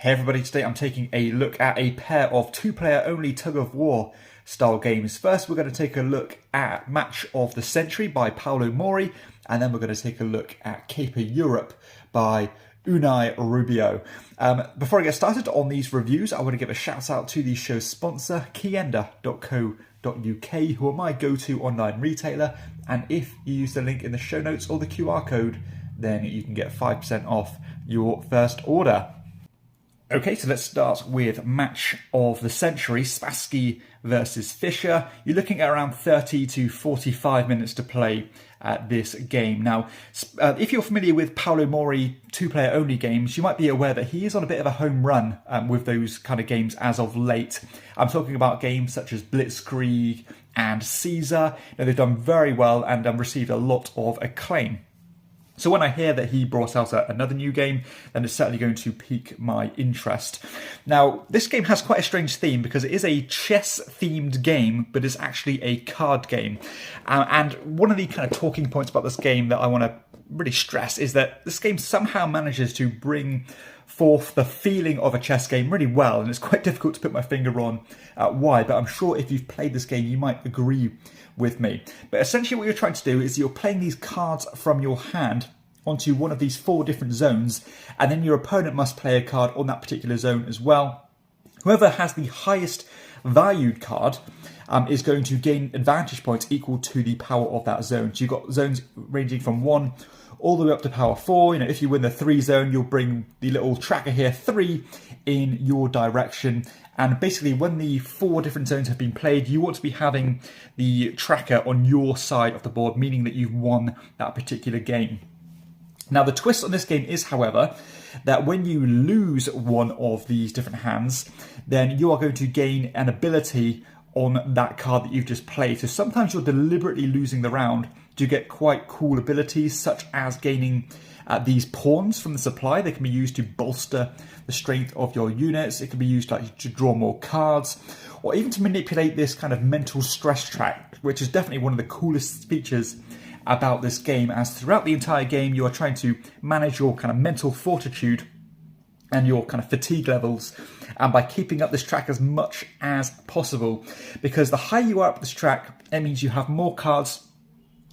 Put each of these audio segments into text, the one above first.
Hey everybody, today I'm taking a look at a pair of two-player only tug-of-war style games. First we're going to take a look at Match of the Century by Paolo Mori, and then we're going to take a look at Caper Europe by Unai Rubio. Before I get started on these reviews, I want to give a shout out to the show's sponsor, KIENDA.co.uk, who are my go-to online retailer, and if you use the link in the show notes or the QR code, then you can get 5% off your first order. Okay, so let's start with Match of the Century, Spassky versus Fischer. You're looking at around 30 to 45 minutes to play this game. Now, if you're familiar with Paolo Mori two-player only games, you might be aware that he is on a bit of a home run with those kind of games as of late. I'm talking about games such as Blitzkrieg and Caesar. Now, they've done very well and received a lot of acclaim. So when I hear that he brought out another new game, then it's certainly going to pique my interest. Now, this game has quite a strange theme because it is a chess-themed game, but it's actually a card game. And one of the kind of talking points about this game that I want to really stress is that this game somehow manages to bring forth the feeling of a chess game really well, and it's quite difficult to put my finger on why, but I'm sure if you've played this game you might agree with me. But essentially what you're trying to do is you're playing these cards from your hand onto one of these 4 different zones, and then your opponent must play a card on that particular zone as well. Whoever has the highest valued card is going to gain advantage points equal to the power of that zone. So you've got zones ranging from 1 all the way up to power 4. You know, if you win the 3 zone, you'll bring the little tracker here 3 in your direction. And basically, when the 4 different zones have been played, you want to be having the tracker on your side of the board, meaning that you've won that particular game. Now, the twist on this game is, however, that when you lose one of these different hands, then you are going to gain an ability on that card that you've just played. So sometimes you're deliberately losing the round to get quite cool abilities, such as gaining these pawns from the supply. They can be used to bolster the strength of your units. It can be used to draw more cards, or even to manipulate this kind of mental stress track, which is definitely one of the coolest features about this game, as throughout the entire game you are trying to manage your kind of mental fortitude and your kind of fatigue levels, and by keeping up this track as much as possible, because the higher you are up this track, it means you have more cards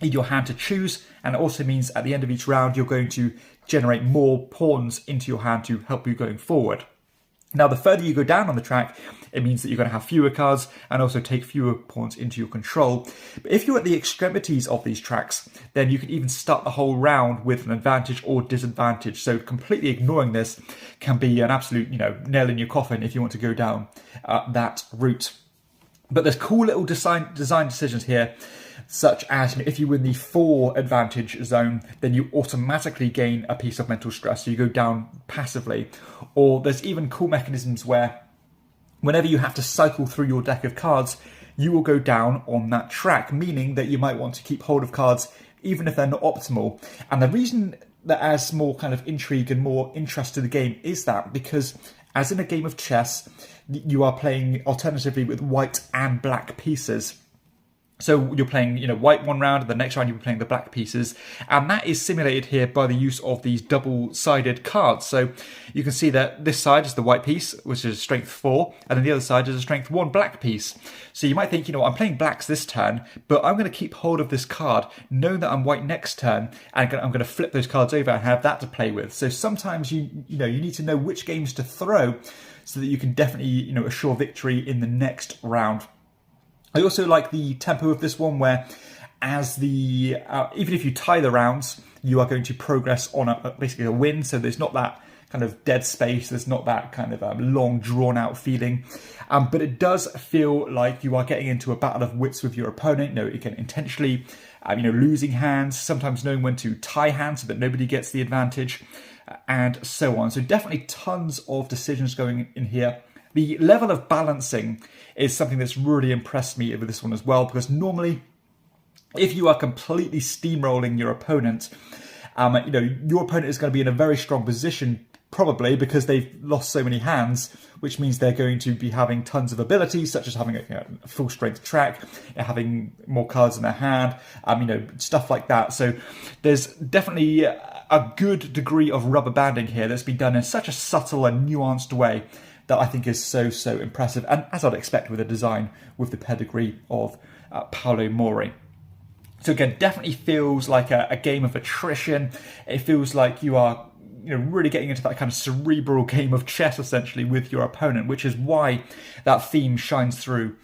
in your hand to choose, and it also means at the end of each round you're going to generate more pawns into your hand to help you going forward. Now, the further you go down on the track, it means that you're going to have fewer cards and also take fewer pawns into your control. But if you're at the extremities of these tracks, then you can even start the whole round with an advantage or disadvantage. So completely ignoring this can be an absolute, nail in your coffin if you want to go down that route. But there's cool little design decisions here, such as if you win the 4 advantage zone, then you automatically gain a piece of mental stress, so you go down passively. Or there's even cool mechanisms where whenever you have to cycle through your deck of cards, you will go down on that track, meaning that you might want to keep hold of cards even if they're not optimal. And the reason that adds more kind of intrigue and more interest to the game is that because, as in a game of chess, you are playing alternatively with white and black pieces. So you're playing, white one round, and the next round you'll be playing the black pieces. And that is simulated here by the use of these double-sided cards. So you can see that this side is the white piece, which is strength 4, and then the other side is a strength 1 black piece. So you might think, I'm playing blacks this turn, but I'm going to keep hold of this card, knowing that I'm white next turn, and I'm going to flip those cards over and have that to play with. So sometimes you need to know which games to throw so that you can definitely, assure victory in the next round. I also like the tempo of this one, where even if you tie the rounds, you are going to progress on basically a win. So there's not that kind of dead space. There's not that kind of long drawn out feeling. But it does feel like you are getting into a battle of wits with your opponent. Again, intentionally, losing hands, sometimes knowing when to tie hands so that nobody gets the advantage, and so on. So definitely tons of decisions going in here. The level of balancing is something that's really impressed me with this one as well, because normally if you are completely steamrolling your opponent, your opponent is going to be in a very strong position probably because they've lost so many hands, which means they're going to be having tons of abilities, such as having a full strength track, having more cards in their hand, stuff like that. So there's definitely a good degree of rubber banding here that's been done in such a subtle and nuanced way that I think is so impressive, and as I'd expect with a design with the pedigree of Paolo Mori. So again, definitely feels like a game of attrition. It feels like you are really getting into that kind of cerebral game of chess, essentially, with your opponent, which is why that theme shines through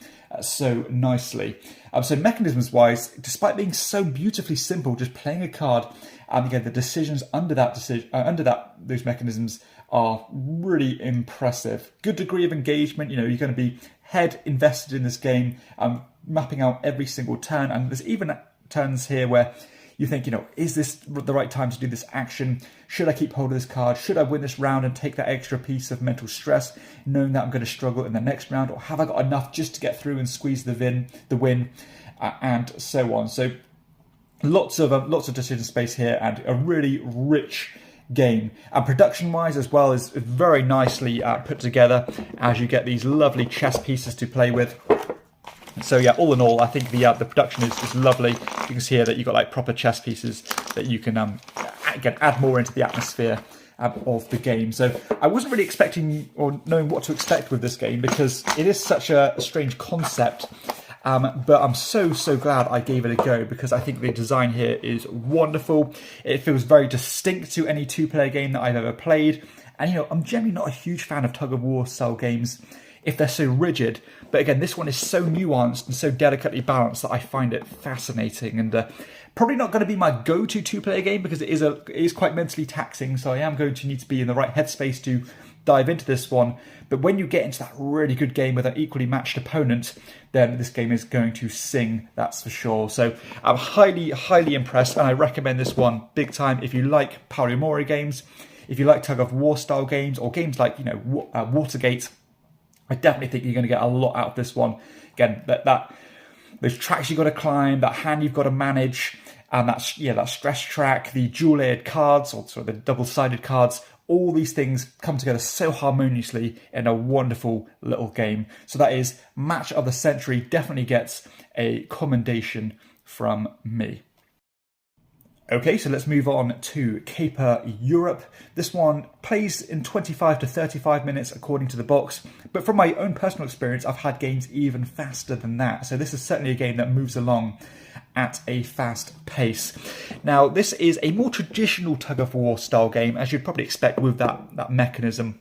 so nicely. So mechanisms-wise, despite being so beautifully simple, just playing a card, again, the decisions under those mechanisms are really impressive. Good degree of engagement. You're going to be head invested in this game, mapping out every single turn, and there's even turns here where you think, is this the right time to do this action? Should I keep hold of this card? Should I win this round and take that extra piece of mental stress, knowing that I'm going to struggle in the next round? Or have I got enough just to get through and squeeze the win, and so on. So lots of decision space here, and a really rich game. And production-wise as well is very nicely put together, as you get these lovely chess pieces to play with. So yeah, all in all, I think the production is lovely. You can see here that you've got like proper chess pieces that you can again add more into the atmosphere of the game. So I wasn't really expecting or knowing what to expect with this game, because it is such a strange concept. But I'm so glad I gave it a go, because I think the design here is wonderful. It feels very distinct to any two-player game that I've ever played. And I'm generally not a huge fan of tug-of-war style games if they're so rigid. But again, this one is so nuanced and so delicately balanced that I find it fascinating. And probably not going to be my go-to two-player game, because it is quite mentally taxing. So I am going to need to be in the right headspace to dive into this one. But when you get into that really good game with an equally matched opponent, then this game is going to sing, that's for sure. So I'm highly impressed, and I recommend this one big time if you like Paolo Mori games, if you like tug-of-war style games, or games like Watergate. I definitely think you're going to get a lot out of this one. Again, those tracks you've got to climb, that hand you've got to manage, and that stress track, the dual-layered cards, or sort of the double-sided cards, all these things come together so harmoniously in a wonderful little game. So that is Match of the Century. Definitely gets a commendation from me. Okay, so let's move on to Caper Europe. This one plays in 25 to 35 minutes according to the box, but from my own personal experience, I've had games even faster than that. So this is certainly a game that moves along at a fast pace. Now, this is a more traditional tug-of-war style game, as you'd probably expect with that mechanism,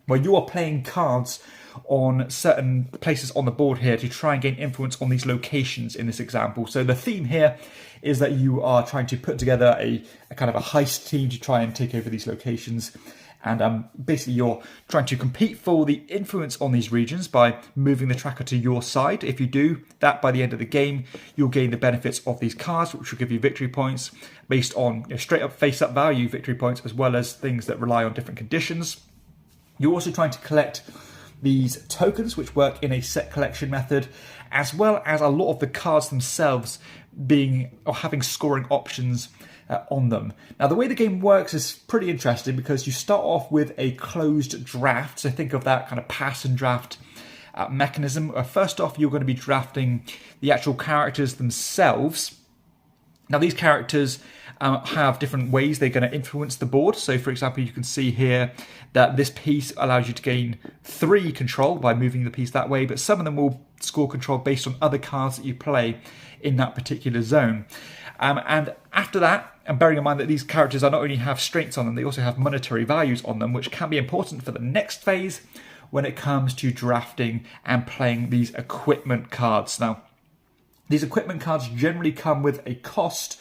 where you are playing cards on certain places on the board here to try and gain influence on these locations in this example. So the theme here is that you are trying to put together a kind of a heist team to try and take over these locations. And basically you're trying to compete for the influence on these regions by moving the tracker to your side. If you do that, by the end of the game, you'll gain the benefits of these cards, which will give you victory points based on straight up face-up value victory points, as well as things that rely on different conditions. You're also trying to collect these tokens, which work in a set collection method, as well as a lot of the cards themselves having scoring options on them. Now, the way the game works is pretty interesting, because you start off with a closed draft. So think of that kind of pass and draft mechanism. First off, you're going to be drafting the actual characters themselves. Now, these characters have different ways they're going to influence the board. So, for example, you can see here that this piece allows you to gain 3 control by moving the piece that way, but some of them will score control based on other cards that you play in that particular zone. And after that, and bearing in mind that these characters not only have strengths on them, they also have monetary values on them, which can be important for the next phase when it comes to drafting and playing these equipment cards. Now, these equipment cards generally come with a cost,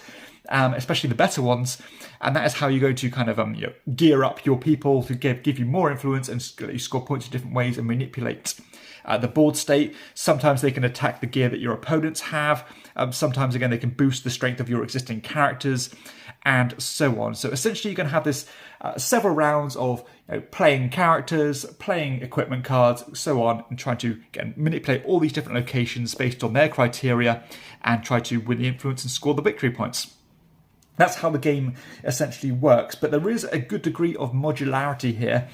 especially the better ones, and that is how you're going to kind of gear up your people to give you more influence and let you score points in different ways and manipulate the board state. Sometimes they can attack the gear that your opponents have. Sometimes, again, they can boost the strength of your existing characters, and so on. So essentially, you're going to have this several rounds of playing characters, playing equipment cards, so on, and trying to manipulate all these different locations based on their criteria and try to win the influence and score the victory points. That's how the game essentially works, but there is a good degree of modularity here,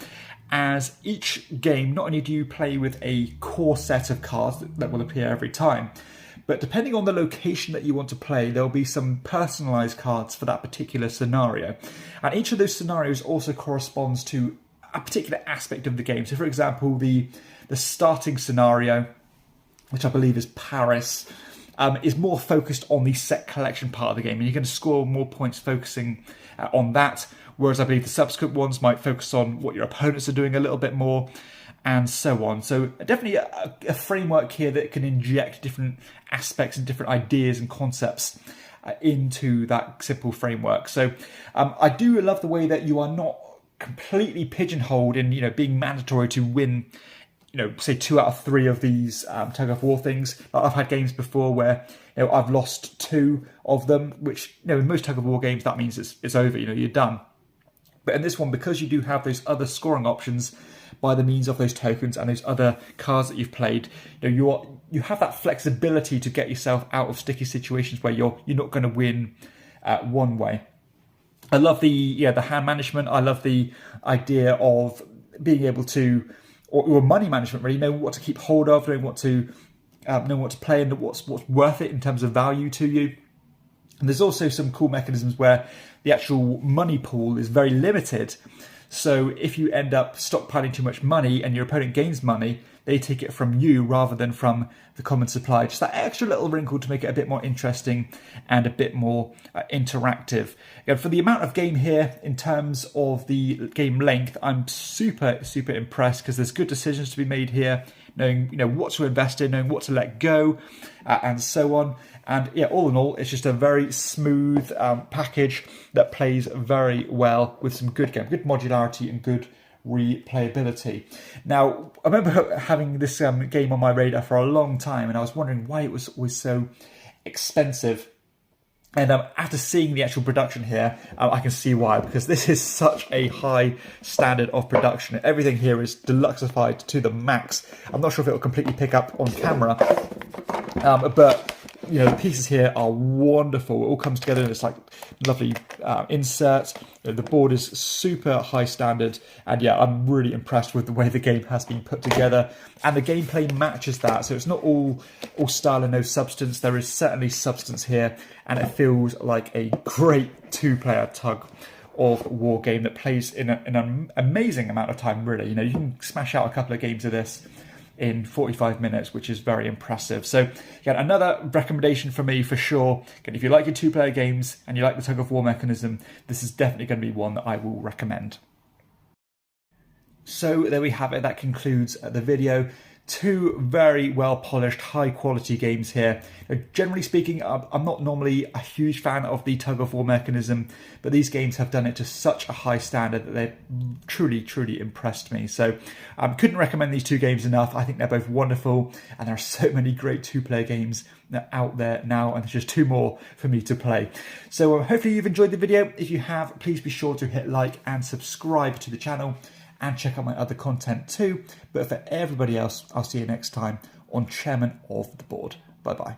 as each game, not only do you play with a core set of cards that will appear every time, but depending on the location that you want to play, there'll be some personalized cards for that particular scenario. And each of those scenarios also corresponds to a particular aspect of the game. So for example, the starting scenario, which I believe is Paris, is more focused on the set collection part of the game, and you're going to score more points focusing on that, whereas I believe the subsequent ones might focus on what your opponents are doing a little bit more, and so on. So definitely a framework here that can inject different aspects and different ideas and concepts into that simple framework. So I do love the way that you are not completely pigeonholed in, being mandatory to win, say 2 out of 3 of these tug of war things. I've had games before where I've lost 2 of them, which in most tug of war games that means it's over. You're done. But in this one, because you do have those other scoring options by the means of those tokens and those other cards that you've played, you have that flexibility to get yourself out of sticky situations where you're not going to win one way. I love the hand management. I love the idea of being able to, or money management, really, know what to keep hold of, know what to play, and what's worth it in terms of value to you. And there's also some cool mechanisms where the actual money pool is very limited. So if you end up stockpiling too much money and your opponent gains money, they take it from you rather than from the common supply. Just that extra little wrinkle to make it a bit more interesting and a bit more interactive. Again, for the amount of game here, in terms of the game length, I'm super, super impressed, because there's good decisions to be made here, knowing what to invest in, knowing what to let go, and so on. And yeah, all in all, it's just a very smooth package that plays very well with some good modularity and good replayability. Now, I remember having this game on my radar for a long time, and I was wondering why it was always so expensive. And after seeing the actual production here, I can see why, because this is such a high standard of production. Everything here is deluxeified to the max. I'm not sure if it will completely pick up on camera, but the pieces here are wonderful. It all comes together in this lovely insert. The board is super high standard, and yeah, I'm really impressed with the way the game has been put together, and the gameplay matches that. So it's not all style and no substance. There is certainly substance here, and it feels like a great 2-player tug of war game that plays in an amazing amount of time, really. You can smash out a couple of games of this in 45 minutes, which is very impressive. So again, another recommendation for me for sure. Again, if you like your 2-player games and you like the tug of war mechanism, this is definitely going to be one that I will recommend. So there we have it. That concludes the video. 2 very well polished, high quality games here. Generally speaking, I'm not normally a huge fan of the tug of war mechanism, but these games have done it to such a high standard that they've truly, truly impressed me. So couldn't recommend these 2 games enough. I think they're both wonderful, and there are so many great 2-player games out there now, and there's just 2 more for me to play. So hopefully you've enjoyed the video. If you have, please be sure to hit like and subscribe to the channel, and check out my other content too. But for everybody else, I'll see you next time on Chairman of the Board. Bye bye.